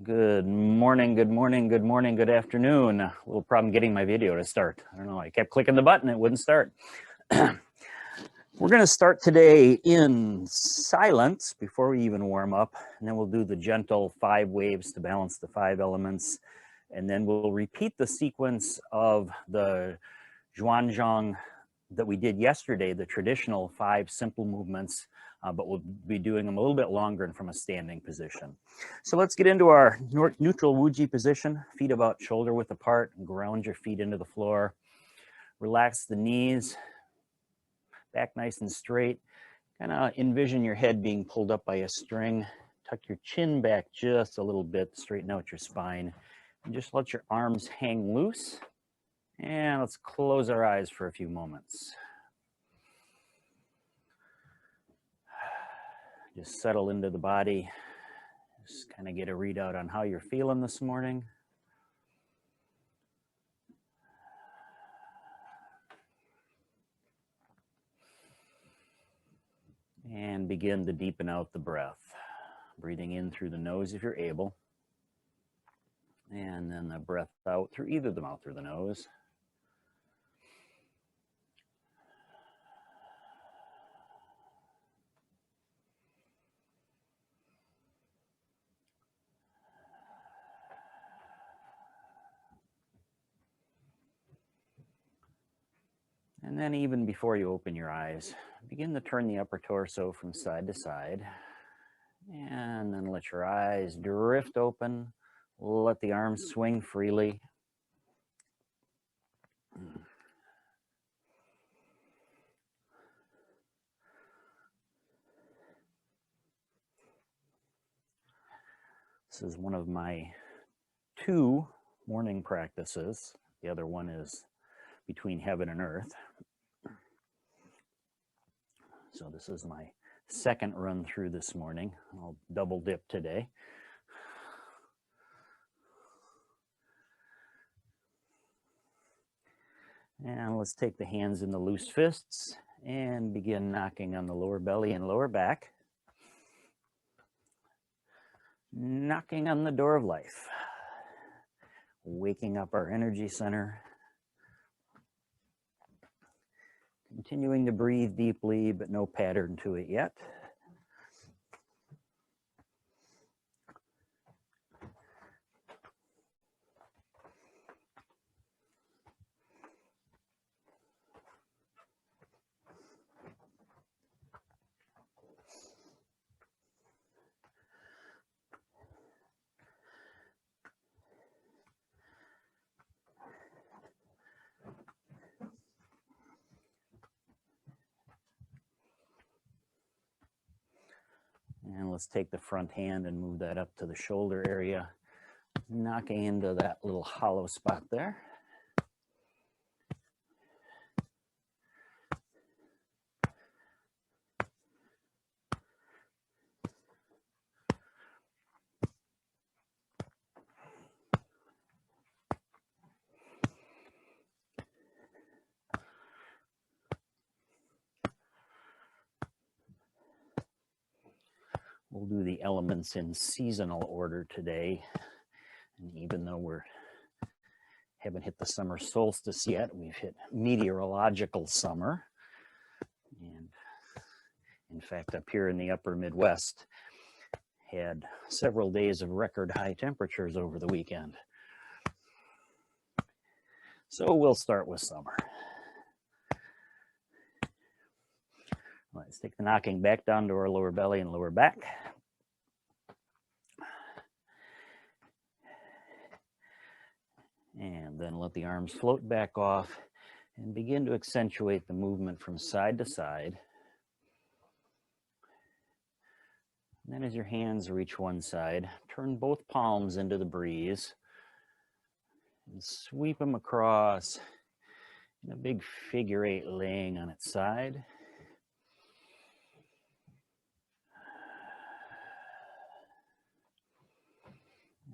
Good morning, good morning, good morning, good afternoon. A little problem getting my video to start. I don't know, I kept clicking the button, it wouldn't start. We're gonna start today in silence before we even warm up, and then we'll do the gentle 5 waves to balance the 5 elements. And then we'll repeat the sequence of the Zhan Zhuang that we did yesterday, the traditional 5 simple movements, but we'll be doing them a little bit longer and from a standing position. So let's get into our neutral Wuji position, feet about shoulder width apart, and ground your feet into the floor. Relax the knees, back nice and straight. Kind of envision your head being pulled up by a string. Tuck your chin back just a little bit, straighten out your spine, and just let your arms hang loose. And let's close our eyes for a few moments. Just settle into the body. Just kind of get a readout on how you're feeling this morning. And begin to deepen out the breath. Breathing in through the nose if you're able. And then the breath out through either the mouth or the nose. And then even before you open your eyes, begin to turn the upper torso from side to side. And then let your eyes drift open. Let the arms swing freely. This is one of my 2 morning practices. The other one is between heaven and earth. So this is my second run through this morning. I'll double dip today. And let's take the hands in the loose fists and begin knocking on the lower belly and lower back. Knocking on the door of life. Waking up our energy center. Continuing to breathe deeply, but no pattern to it yet. And let's take the front hand and move that up to the shoulder area, knocking into that little hollow spot there. We'll do the elements in seasonal order today. And even though we haven't hit the summer solstice yet, we've hit meteorological summer. And in fact, up here in the upper Midwest, had several days of record high temperatures over the weekend. So we'll start with summer. Let's take the knocking back down to our lower belly and lower back. And then let the arms float back off and begin to accentuate the movement from side to side. And then as your hands reach one side, turn both palms into the breeze and sweep them across in a big figure 8 laying on its side.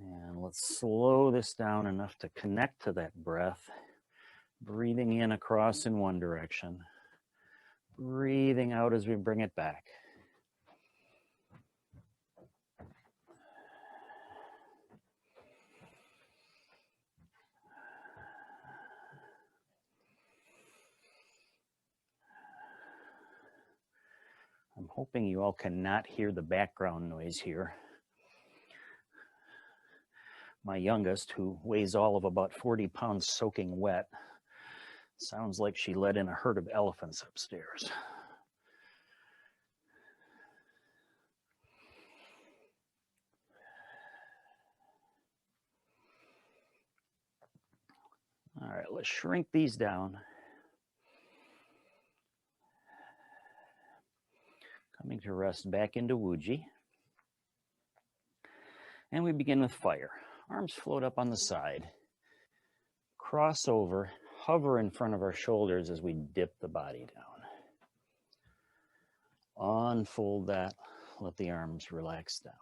And let's slow this down enough to connect to that breath. Breathing in across in one direction. Breathing out as we bring it back. hoping you all cannot hear the background noise here. My youngest, who weighs all of about 40 pounds soaking wet, sounds like she let in a herd of elephants upstairs. All right, let's shrink these down. Coming to rest back into Wuji. And we begin with fire. Arms float up on the side. Cross over, hover in front of our shoulders as we dip the body down. Unfold that, let the arms relax down.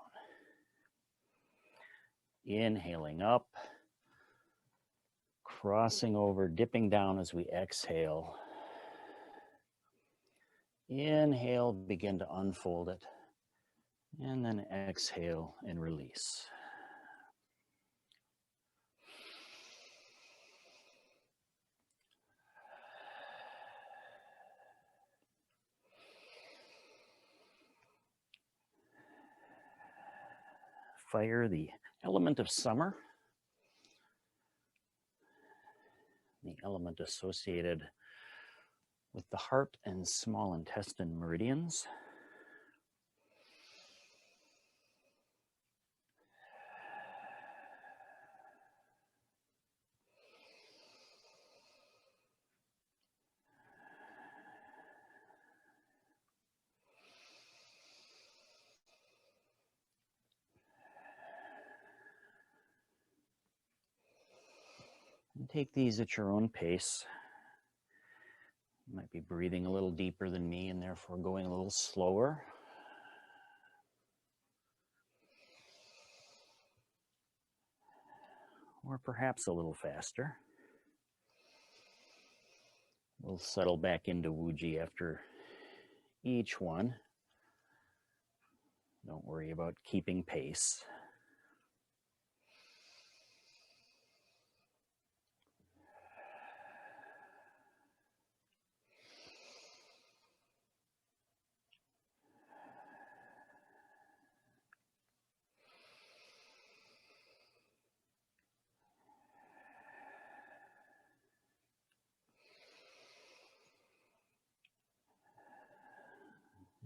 Inhaling up, crossing over, dipping down as we exhale. Inhale, begin to unfold it, and then exhale and release. Fire, the element of summer, the element associated with the heart and small intestine meridians. And take these at your own pace. You might be breathing a little deeper than me and therefore going a little slower. Or perhaps a little faster. We'll settle back into Wuji after each one. Don't worry about keeping pace.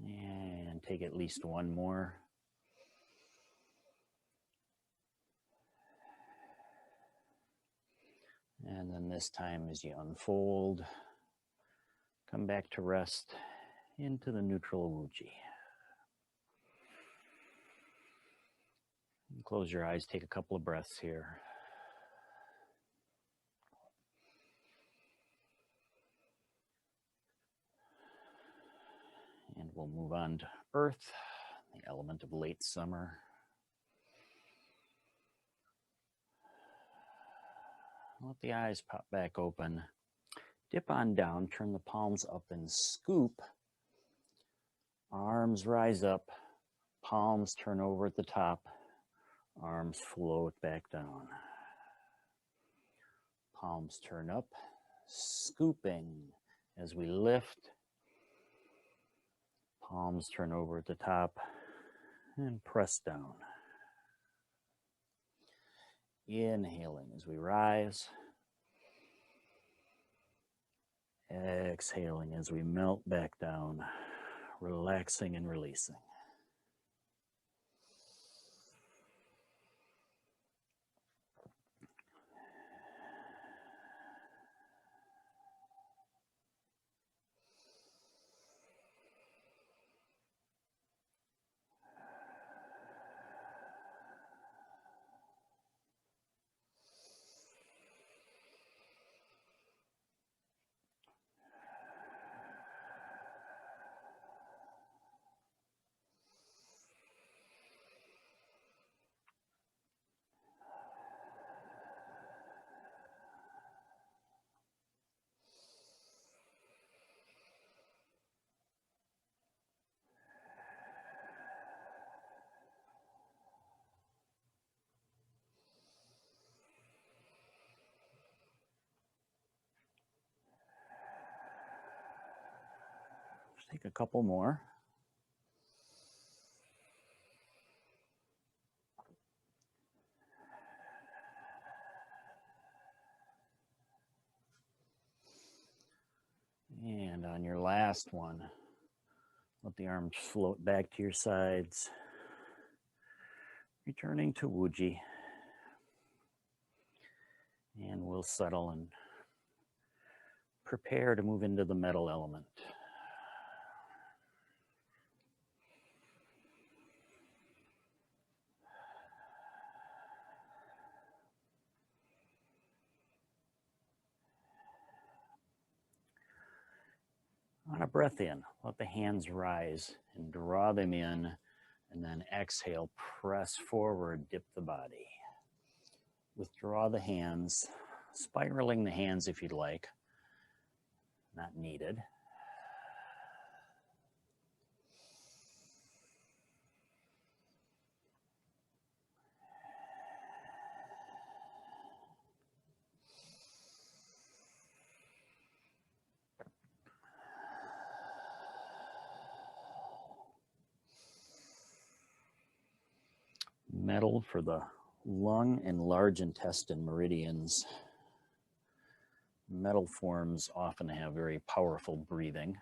And take at least one more. And then this time as you unfold, come back to rest into the neutral Wuji. Close your eyes, take a couple of breaths here. And we'll move on to Earth, the element of late summer. Let the eyes pop back open. Dip on down, turn the palms up and scoop. Arms rise up, palms turn over at the top, arms float back down. Palms turn up, scooping as we lift. Palms turn over at the top and press down. Inhaling as we rise. Exhaling as we melt back down, relaxing and releasing. Take a couple more. And on your last one, let the arms float back to your sides, returning to Wuji. And we'll settle and prepare to move into the metal element. On a breath in, let the hands rise and draw them in, and then exhale, press forward, dip the body. Withdraw the hands, spiraling the hands if you'd like, not needed. Metal for the lung and large intestine meridians. Metal forms often have very powerful breathing.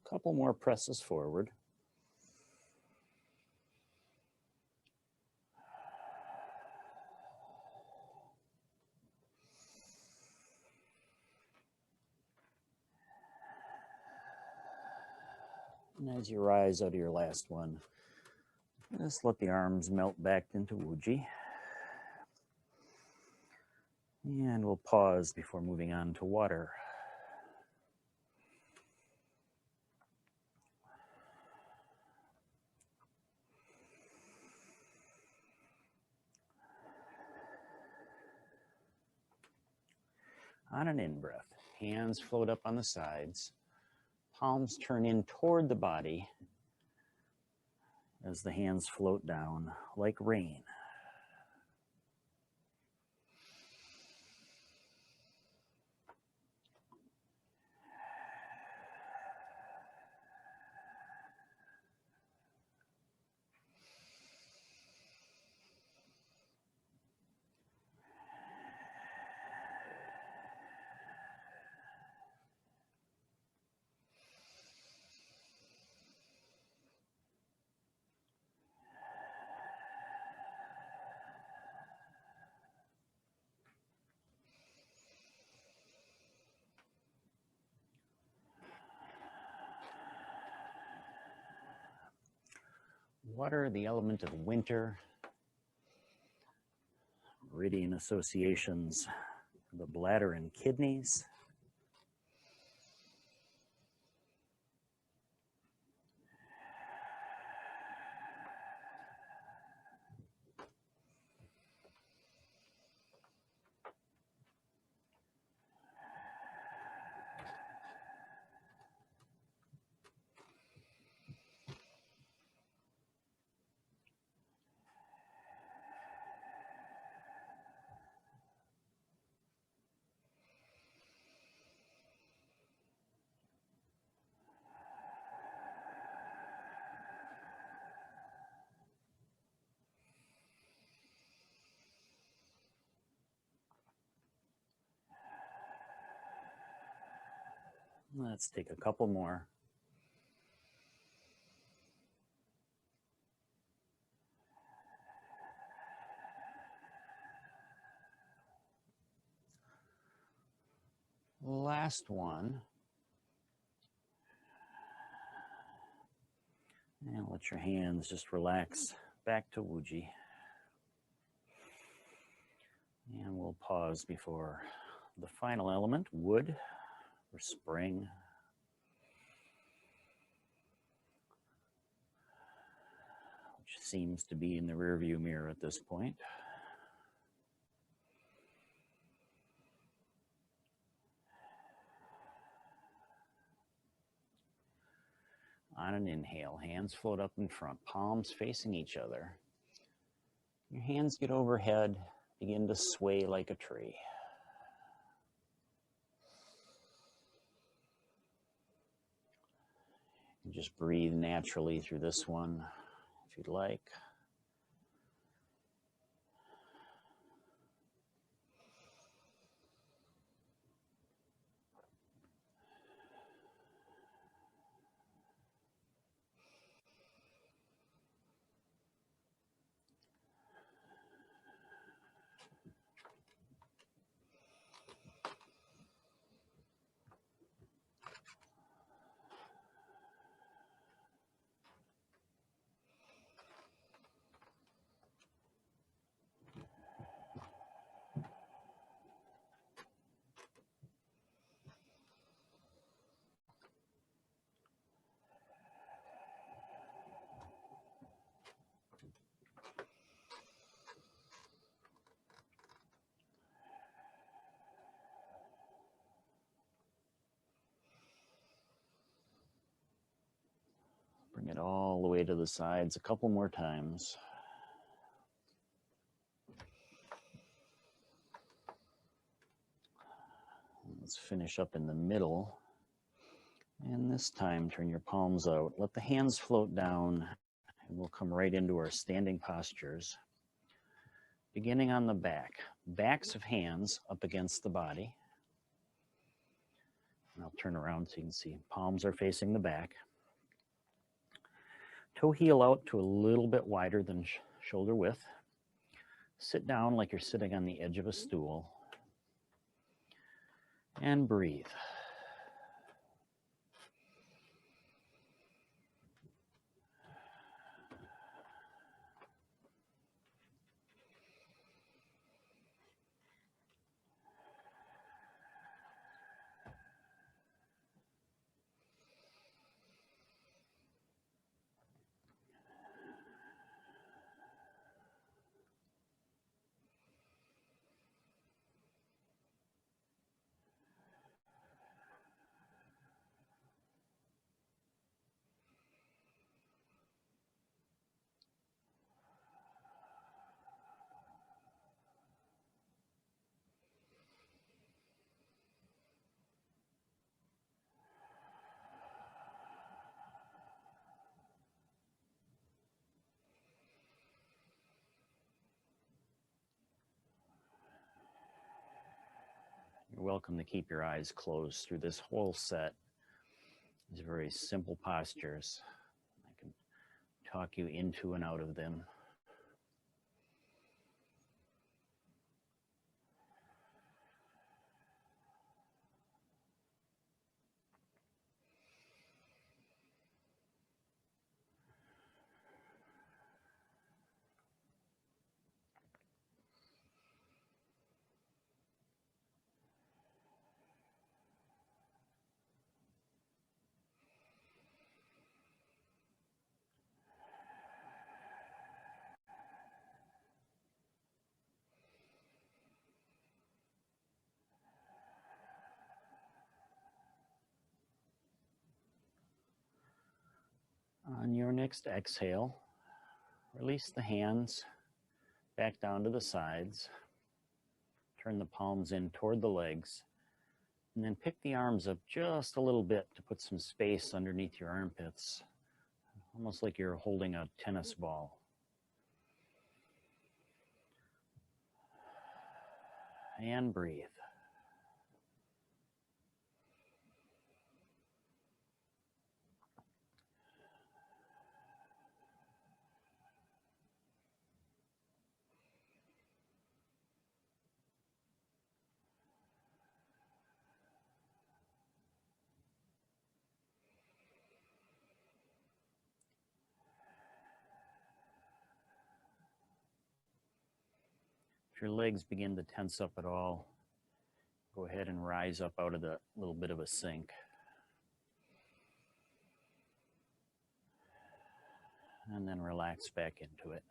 Couple more presses forward. And as you rise out of your last one, just let the arms melt back into Wuji. And we'll pause before moving on to water. On an in-breath, hands float up on the sides, palms turn in toward the body as the hands float down like rain. Water, the element of winter, meridian associations, the bladder and kidneys. Let's take a couple more. Last one. And let your hands just relax back to Wuji. And we'll pause before the final element, wood or spring. Which seems to be in the rearview mirror at this point. On an inhale, hands float up in front, palms facing each other. Your hands get overhead, begin to sway like a tree. You just breathe naturally through this one, if you'd like. Bring it all the way to the sides a couple more times. Let's finish up in the middle. And this time, turn your palms out. Let the hands float down, and we'll come right into our standing postures. Beginning on the back. Backs of hands up against the body. And I'll turn around so you can see palms are facing the back. Toe heel out to a little bit wider than shoulder width. Sit down like you're sitting on the edge of a stool. And breathe. You're welcome to keep your eyes closed through this whole set. These are very simple postures. I can talk you into and out of them. On your next exhale, release the hands back down to the sides. Turn the palms in toward the legs. And then pick the arms up just a little bit to put some space underneath your armpits. Almost like you're holding a tennis ball. And breathe. If your legs begin to tense up at all, go ahead and rise up out of the little bit of a sink. And then relax back into it.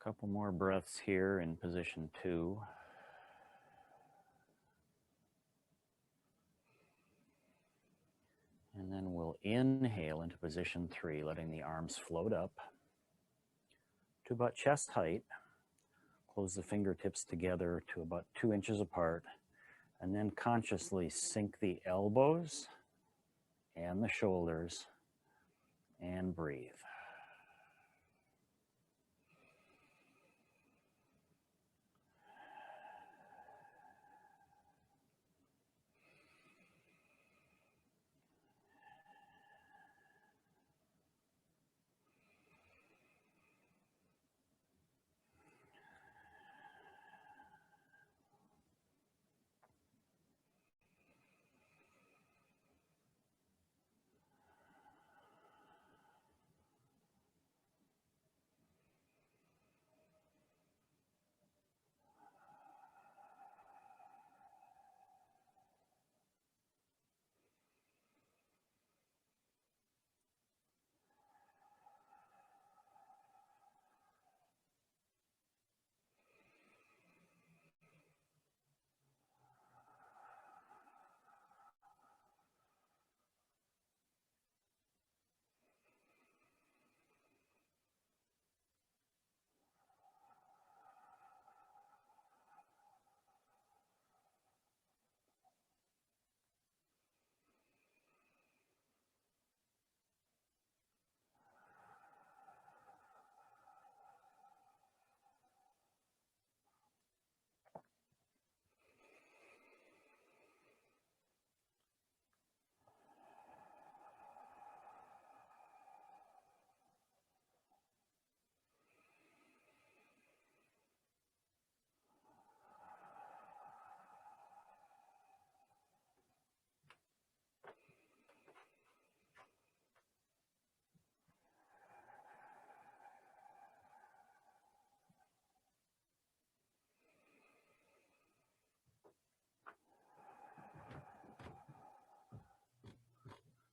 Couple more breaths here in position 2. And then we'll inhale into position 3, letting the arms float up to about chest height. Close the fingertips together to about 2 inches apart. And then consciously sink the elbows and the shoulders and breathe.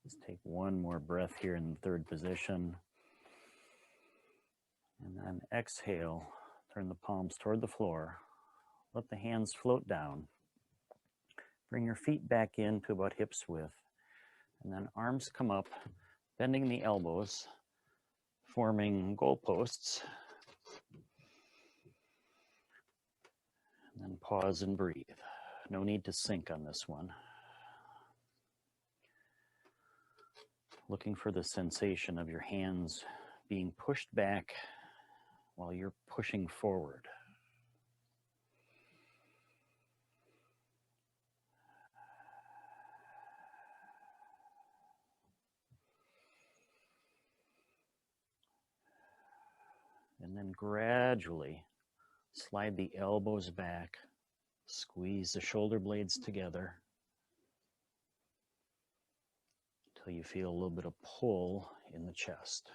Let's take one more breath here in the 3rd position. And then exhale, turn the palms toward the floor. Let the hands float down. Bring your feet back in to about hips width. And then arms come up, bending the elbows, forming goalposts. And then pause and breathe. No need to sink on this one. Looking for the sensation of your hands being pushed back while you're pushing forward. And then gradually slide the elbows back, squeeze the shoulder blades together until you feel a little bit of pull in the chest.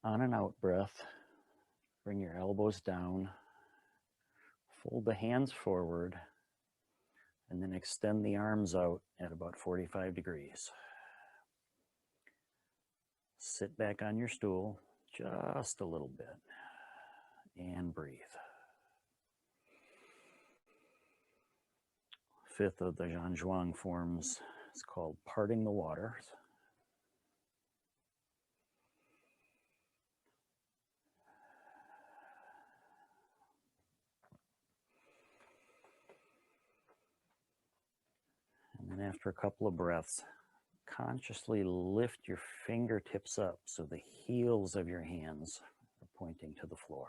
On and out breath. Bring your elbows down. Fold the hands forward. And then extend the arms out at about 45 degrees. Sit back on your stool just a little bit and breathe. Fifth of the Zhan Zhuang forms is called parting the waters. And then after a couple of breaths, consciously lift your fingertips up so the heels of your hands are pointing to the floor.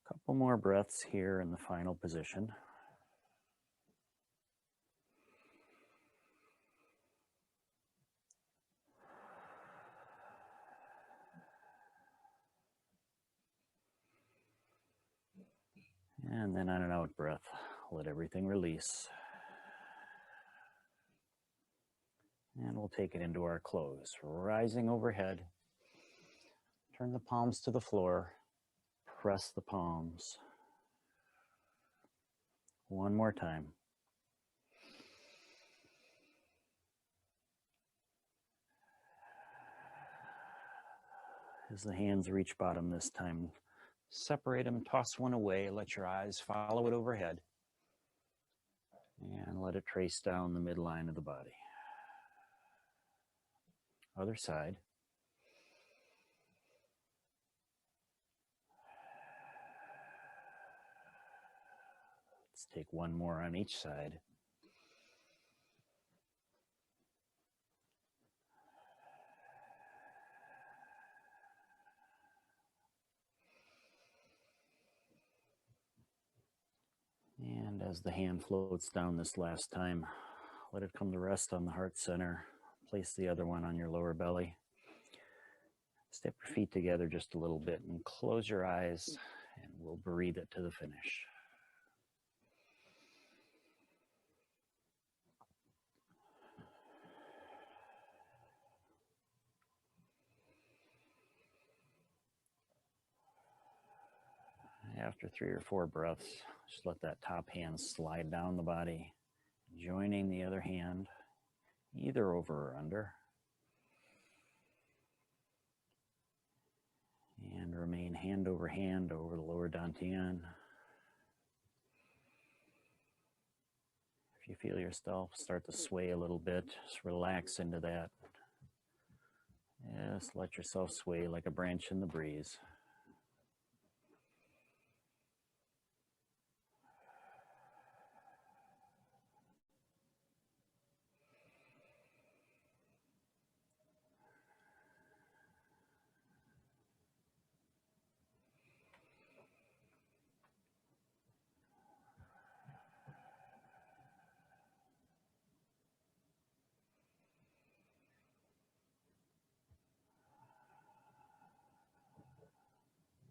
Couple more breaths here in the final position. And then on an out breath, let everything release. And we'll take it into our close. Rising overhead, turn the palms to the floor, press the palms. One more time. As the hands reach bottom this time, separate them, toss one away, let your eyes follow it overhead, and let it trace down the midline of the body. Other side. Let's take one more on each side. And as the hand floats down this last time, let it come to rest on the heart center. Place the other one on your lower belly. Step your feet together just a little bit and close your eyes, and we'll breathe it to the finish. After 3 or 4 breaths, just let that top hand slide down the body, joining the other hand, either over or under. And remain hand over the lower dantian. If you feel yourself start to sway a little bit, just relax into that. Just let yourself sway like a branch in the breeze.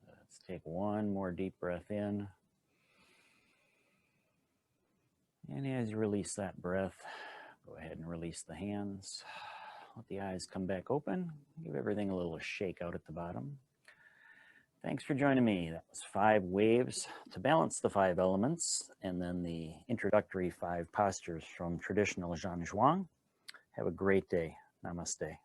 Let's take one more deep breath in. And as you release that breath, go ahead and release the hands. Let the eyes come back open. Give everything a little shake out at the bottom. Thanks for joining me. That was 5 waves to balance the 5 elements, and then the introductory 5 postures from traditional Zhan Zhuang. Have a great day. Namaste.